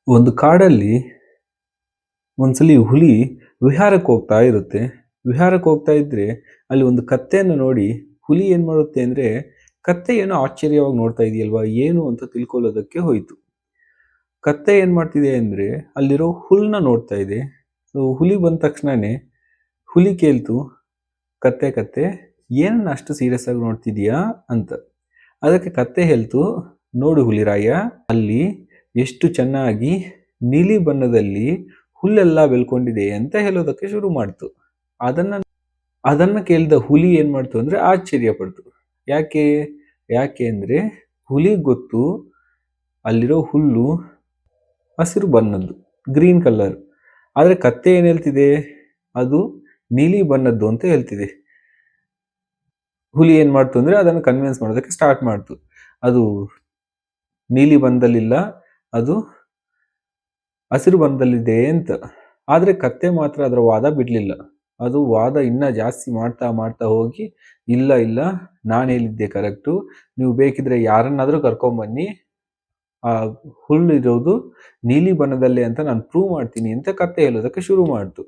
ಒಂದು ಕಾಡಲ್ಲಿ ಒಂದ್ಸಲಿ ಹುಲಿ ವಿಹಾರಕ್ಕೆ ಹೋಗ್ತಾ ಇರುತ್ತೆ. ವಿಹಾರಕ್ಕೆ ಹೋಗ್ತಾ ಇದ್ರೆ ಅಲ್ಲಿ ಒಂದು ಕತ್ತೆಯನ್ನು ನೋಡಿ ಹುಲಿ ಏನ್ ಮಾಡುತ್ತೆ ಅಂದ್ರೆ, ಕತ್ತೆ ಏನೋ ಆಶ್ಚರ್ಯವಾಗಿ ನೋಡ್ತಾ ಇದೆಯಲ್ವಾ, ಏನು ಅಂತ ತಿಳ್ಕೊಳ್ಳೋದಕ್ಕೆ ಹೋಯ್ತು. ಕತ್ತೆ ಏನ್ ಮಾಡ್ತಿದೆ ಅಂದ್ರೆ ಅಲ್ಲಿರೋ ಹುಲ್ನ ನೋಡ್ತಾ ಇದೆ. ಸೊ ಹುಲಿ ಬಂದ ತಕ್ಷಣನೇ ಹುಲಿ ಕೇಳ್ತು, ಕತ್ತೆ ಕತ್ತೆ ಏನನ್ನ ಅಷ್ಟು ಸೀರಿಯಸ್ ಆಗಿ ನೋಡ್ತಿದ್ಯಾ ಅಂತ. ಅದಕ್ಕೆ ಕತ್ತೆ ಹೇಳ್ತು, ನೋಡು ಹುಲಿರಾಯ, ಅಲ್ಲಿ ಎಷ್ಟು ಚೆನ್ನಾಗಿ ನೀಲಿ ಬಣ್ಣದಲ್ಲಿ ಹುಲ್ಲೆಲ್ಲ ಬೆಳ್ಕೊಂಡಿದೆ ಅಂತ ಹೇಳೋದಕ್ಕೆ ಶುರು ಮಾಡ್ತು. ಅದನ್ನ ಕೇಳಿದ ಹುಲಿ ಏನ್ ಮಾಡ್ತು ಅಂದ್ರೆ ಆಶ್ಚರ್ಯ ಪಡ್ತು. ಯಾಕೆ ಯಾಕೆ ಅಂದ್ರೆ ಹುಲಿ ಗೊತ್ತು ಅಲ್ಲಿರೋ ಹುಲ್ಲು ಹಸಿರು ಬಣ್ಣದ್ದು, ಗ್ರೀನ್ ಕಲರ್. ಆದ್ರೆ ಕತ್ತೆ ಏನ್ ಹೇಳ್ತಿದೆ, ಅದು ನೀಲಿ ಬಣ್ಣದ್ದು ಅಂತ ಹೇಳ್ತಿದೆ. ಹುಲಿ ಏನ್ ಮಾಡ್ತು ಅಂದ್ರೆ ಅದನ್ನು ಕನ್ವಿನ್ಸ್ ಮಾಡೋದಕ್ಕೆ ಸ್ಟಾರ್ಟ್ ಮಾಡ್ತು. ಅದು ನೀಲಿ ಬಣ್ಣದಲ್ಲಿಲ್ಲ, ಅದು ಹಸಿರು ಬಣ್ಣದಲ್ಲಿದೆ ಅಂತ. ಆದ್ರೆ ಕತ್ತೆ ಮಾತ್ರ ಅದರ ವಾದ ಬಿಡ್ಲಿಲ್ಲ. ಅದು ವಾದ ಇನ್ನ ಜಾಸ್ತಿ ಮಾಡ್ತಾ ಮಾಡ್ತಾ ಹೋಗಿ, ಇಲ್ಲ ಇಲ್ಲ, ನಾನು ಹೇಳಿದ್ದೆ ಕರೆಕ್ಟು, ನೀವು ಬೇಕಿದ್ರೆ ಯಾರನ್ನಾದ್ರೂ ಕರ್ಕೊಂಬನ್ನಿ, ಆ ಹುಲ್ಲು ಇರೋದು ನೀಲಿ ಬಣ್ಣದಲ್ಲೇ ಅಂತ ನಾನು ಪ್ರೂವ್ ಮಾಡ್ತೀನಿ ಅಂತ ಕತ್ತೆ ಹೇಳೋದಕ್ಕೆ ಶುರು ಮಾಡ್ತು.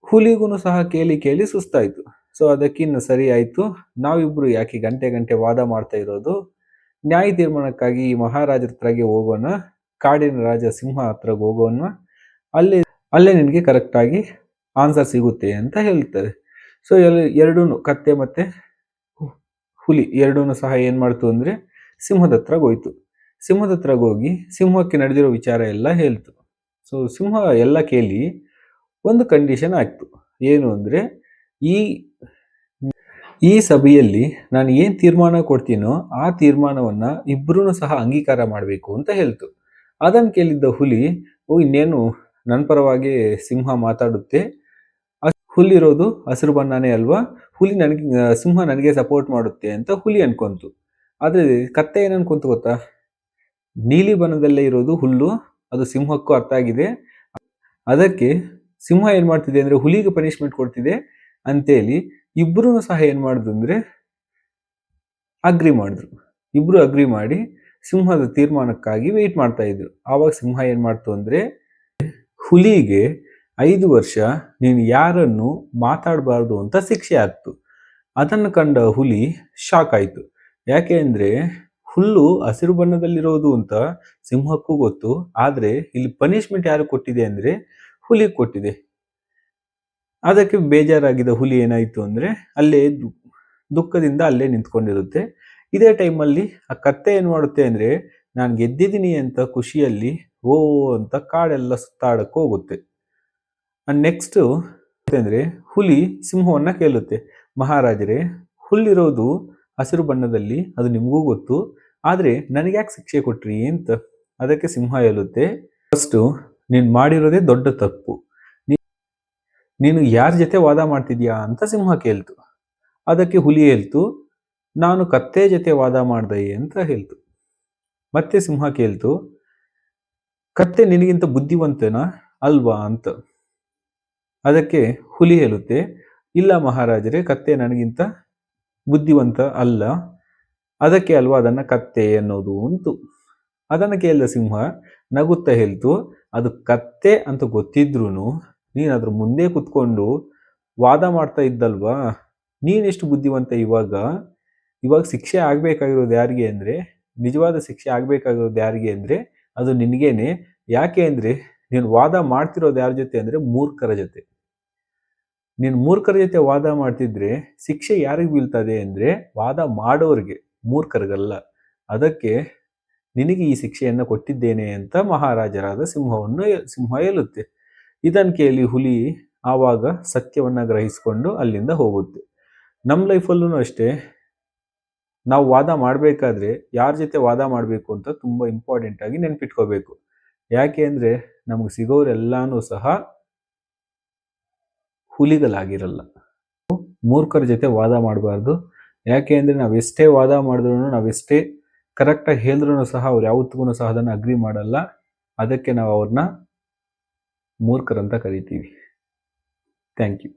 ಹುಲಿಗೂ ಸಹ ಕೇಳಿ ಕೇಳಿ ಸುಸ್ತಾಯ್ತು. ಸೊ ಅದಕ್ಕಿನ್ನು ಸರಿ ಆಯ್ತು, ನಾವಿಬ್ರು ಯಾಕೆ ಗಂಟೆ ಗಂಟೆ ವಾದ ಮಾಡ್ತಾ ಇರೋದು, ನ್ಯಾಯ ತೀರ್ಮಾನಕ್ಕಾಗಿ ಮಹಾರಾಜರ ಹತ್ರಗೆ ಹೋಗೋಣ, ಕಾಡಿನ ರಾಜ ಸಿಂಹ ಹತ್ರಗೆ ಹೋಗೋಣ, ಅಲ್ಲೇ ನಿನಗೆ ಕರೆಕ್ಟಾಗಿ ಆನ್ಸರ್ ಸಿಗುತ್ತೆ ಅಂತ ಹೇಳ್ತಾರೆ. ಸೊ ಎರಡೂ ಕತ್ತೆ ಮತ್ತೆ ಹುಲಿ ಎರಡೂ ಸಹ ಏನು ಮಾಡ್ತು ಅಂದರೆ ಸಿಂಹದ ಹತ್ರಗೆ ಹೋಯ್ತು. ಸಿಂಹದ ಹತ್ರಗೆ ಹೋಗಿ ಸಿಂಹಕ್ಕೆ ನಡೆದಿರೋ ವಿಚಾರ ಎಲ್ಲ ಹೇಳ್ತು. ಸೊ ಸಿಂಹ ಎಲ್ಲ ಕೇಳಿ ಒಂದು ಕಂಡೀಷನ್ ಆಗ್ತು. ಏನು ಅಂದರೆ, ಈ ಸಭೆಯಲ್ಲಿ ನಾನು ಏನು ತೀರ್ಮಾನ ಕೊಡ್ತೀನೋ ಆ ತೀರ್ಮಾನವನ್ನು ಇಬ್ಬರೂ ಸಹ ಅಂಗೀಕಾರ ಮಾಡಬೇಕು ಅಂತ ಹೇಳ್ತು. ಅದನ್ನು ಕೇಳಿದ್ದ ಹುಲಿ, ಓ ಇನ್ನೇನು ನನ್ನ ಪರವಾಗಿ ಸಿಂಹ ಮಾತಾಡುತ್ತೆ, ಹುಲ್ಲಿರೋದು ಹಸಿರು ಬಣ್ಣನೇ ಅಲ್ವಾ, ಸಿಂಹ ನನಗೆ ಸಪೋರ್ಟ್ ಮಾಡುತ್ತೆ ಅಂತ ಹುಲಿ ಅನ್ಕೊಂತು. ಆದರೆ ಕತ್ತೆ ಏನು ಅನ್ಕೊಂತು ಗೊತ್ತಾ, ನೀಲಿ ಬಣ್ಣದಲ್ಲೇ ಇರೋದು ಹುಲ್ಲು, ಅದು ಸಿಂಹಕ್ಕೂ ಅರ್ಥ ಆಗಿದೆ. ಅದಕ್ಕೆ ಸಿಂಹ ಏನು ಮಾಡ್ತಿದೆ ಅಂದರೆ ಹುಲಿಗೆ ಪನಿಷ್ಮೆಂಟ್ ಕೊಡ್ತಿದೆ ಅಂತೇಳಿ ಇಬ್ಬರೂ ಸಹ ಏನು ಮಾಡಿದ್ರು ಅಂದರೆ ಅಗ್ರಿ ಮಾಡಿದ್ರು. ಇಬ್ರು ಅಗ್ರಿ ಮಾಡಿ ಸಿಂಹದ ತೀರ್ಮಾನಕ್ಕಾಗಿ ವೆಯ್ಟ್ ಮಾಡ್ತಾ ಇದ್ರು. ಆವಾಗ ಸಿಂಹ ಏನು ಮಾಡ್ತು ಅಂದರೆ, ಹುಲಿಗೆ 5 ವರ್ಷ ನೀನು ಯಾರನ್ನು ಮಾತಾಡಬಾರ್ದು ಅಂತ ಶಿಕ್ಷೆ ಆಗ್ತು. ಅದನ್ನು ಕಂಡ ಹುಲಿ ಶಾಕ್ ಆಯಿತು. ಯಾಕೆ ಅಂದರೆ ಹುಲ್ಲು ಹಸಿರು ಬಣ್ಣದಲ್ಲಿರೋದು ಅಂತ ಸಿಂಹಕ್ಕೂ ಗೊತ್ತು, ಆದರೆ ಇಲ್ಲಿ ಪನಿಷ್ಮೆಂಟ್ ಯಾರು ಕೊಟ್ಟಿದೆ ಅಂದರೆ ಹುಲಿ ಕೊಟ್ಟಿದೆ. ಅದಕ್ಕೆ ಬೇಜಾರಾಗಿದ್ದ ಹುಲಿ ಏನಾಯಿತು ಅಂದರೆ ಅಲ್ಲೇ ದುಃಖದಿಂದ ಅಲ್ಲೇ ನಿಂತ್ಕೊಂಡಿರುತ್ತೆ. ಇದೇ ಟೈಮಲ್ಲಿ ಆ ಕತ್ತೆ ಏನು ಮಾಡುತ್ತೆ ಅಂದರೆ, ನಾನು ಗೆದ್ದಿದ್ದೀನಿ ಅಂತ ಖುಷಿಯಲ್ಲಿ ಓ ಅಂತ ಕಾಡೆಲ್ಲ ಸುತ್ತಾಡಕ್ಕೆ ಹೋಗುತ್ತೆ. ನೆಕ್ಸ್ಟು ಅಂದರೆ ಹುಲಿ ಸಿಂಹವನ್ನು ಕೇಳುತ್ತೆ, ಮಹಾರಾಜರೇ, ಹುಲ್ಲಿರೋದು ಹಸಿರು ಬಣ್ಣದಲ್ಲಿ, ಅದು ನಿಮಗೂ ಗೊತ್ತು, ಆದರೆ ನನಗೆ ಯಾಕೆ ಶಿಕ್ಷೆ ಕೊಟ್ರಿ ಅಂತ. ಅದಕ್ಕೆ ಸಿಂಹ ಹೇಳುತ್ತೆ, ಫಸ್ಟು ನೀನು ಮಾಡಿರೋದೇ ದೊಡ್ಡ ತಪ್ಪು, ನೀನು ಯಾರ ಜೊತೆ ವಾದ ಮಾಡ್ತಿದ್ಯಾ ಅಂತ ಸಿಂಹ ಕೇಳ್ತು. ಅದಕ್ಕೆ ಹುಲಿ ಹೇಳ್ತು, ನಾನು ಕತ್ತೆ ಜೊತೆ ವಾದ ಮಾಡ್ದೆ ಅಂತ ಹೇಳ್ತು. ಮತ್ತೆ ಸಿಂಹ ಕೇಳ್ತು, ಕತ್ತೆ ನಿನಗಿಂತ ಬುದ್ಧಿವಂತನಾ ಅಲ್ವಾ ಅಂತ. ಅದಕ್ಕೆ ಹುಲಿ ಹೇಳುತ್ತೆ, ಇಲ್ಲ ಮಹಾರಾಜರೇ, ಕತ್ತೆ ನನಗಿಂತ ಬುದ್ಧಿವಂತ ಅಲ್ಲ, ಅದಕ್ಕೆ ಅಲ್ವಾ ಅದನ್ನು ಕತ್ತೆ ಅನ್ನೋದು ಅಂತು. ಅದನ್ನು ಕೇಳಿದ ಸಿಂಹ ನಗುತ್ತಾ ಹೇಳ್ತು, ಅದು ಕತ್ತೆ ಅಂತ ಗೊತ್ತಿದ್ರೂ ನೀನು ಅದ್ರ ಮುಂದೆ ಕುತ್ಕೊಂಡು ವಾದ ಮಾಡ್ತಾ ಇದ್ದಲ್ವಾ, ನೀನೆಷ್ಟು ಬುದ್ಧಿವಂತ. ಇವಾಗ ಶಿಕ್ಷೆ ಆಗಬೇಕಾಗಿರೋದು ಯಾರಿಗೆ ಅಂದರೆ, ನಿಜವಾದ ಶಿಕ್ಷೆ ಆಗಬೇಕಾಗಿರೋದು ಯಾರಿಗೆ ಅಂದರೆ ಅದು ನಿನಗೇನೆ. ಯಾಕೆ ಅಂದರೆ ನೀನು ವಾದ ಮಾಡ್ತಿರೋದು ಯಾರ ಜೊತೆ ಅಂದರೆ ಮೂರ್ಖರ ಜೊತೆ. ನೀನು ಮೂರ್ಖರ ಜೊತೆ ವಾದ ಮಾಡ್ತಿದ್ರೆ ಶಿಕ್ಷೆ ಯಾರಿಗೆ ಬೀಳ್ತದೆ ಅಂದರೆ ವಾದ ಮಾಡೋರಿಗೆ, ಮೂರ್ಖರಿಗಲ್ಲ. ಅದಕ್ಕೆ ನಿನಗೆ ಈ ಶಿಕ್ಷೆಯನ್ನು ಕೊಟ್ಟಿದ್ದೇನೆ ಅಂತ ಮಹಾರಾಜರಾದ ಸಿಂಹ ಹೇಳುತ್ತೆ. ಇದನ್ನು ಕೇಳಿ ಹುಲಿ ಆವಾಗ ಸತ್ಯವನ್ನು ಗ್ರಹಿಸಿಕೊಂಡು ಅಲ್ಲಿಂದ ಹೋಗುತ್ತೆ. ನಮ್ಮ ಲೈಫಲ್ಲೂ ಅಷ್ಟೇ, ನಾವು ವಾದ ಮಾಡಬೇಕಾದ್ರೆ ಯಾರ ಜೊತೆ ವಾದ ಮಾಡಬೇಕು ಅಂತ ತುಂಬ ಇಂಪಾರ್ಟೆಂಟ್ ಆಗಿ ನೆನ್ಪಿಟ್ಕೋಬೇಕು. ಯಾಕೆ ಅಂದರೆ ನಮ್ಗೆ ಸಿಗೋರೆಲ್ಲಾನು ಸಹ ಹುಲಿಗಳಾಗಿರಲ್ಲ. ಮೂರ್ಖರ ಜೊತೆ ವಾದ ಮಾಡಬಾರ್ದು. ಯಾಕೆ ಅಂದರೆ ನಾವೆಷ್ಟೇ ವಾದ ಮಾಡಿದ್ರು, ನಾವೆಷ್ಟೇ ಕರೆಕ್ಟಾಗಿ ಹೇಳಿದ್ರೂ ಸಹ ಅವ್ರು ಯಾವತ್ತಿಗೂ ಸಹ ಅದನ್ನು ಅಗ್ರಿ ಮಾಡಲ್ಲ. ಅದಕ್ಕೆ ನಾವು ಅವ್ರನ್ನ ಮೂರ್ಖರಂತ ಕರಿತೀವಿ. Thank you.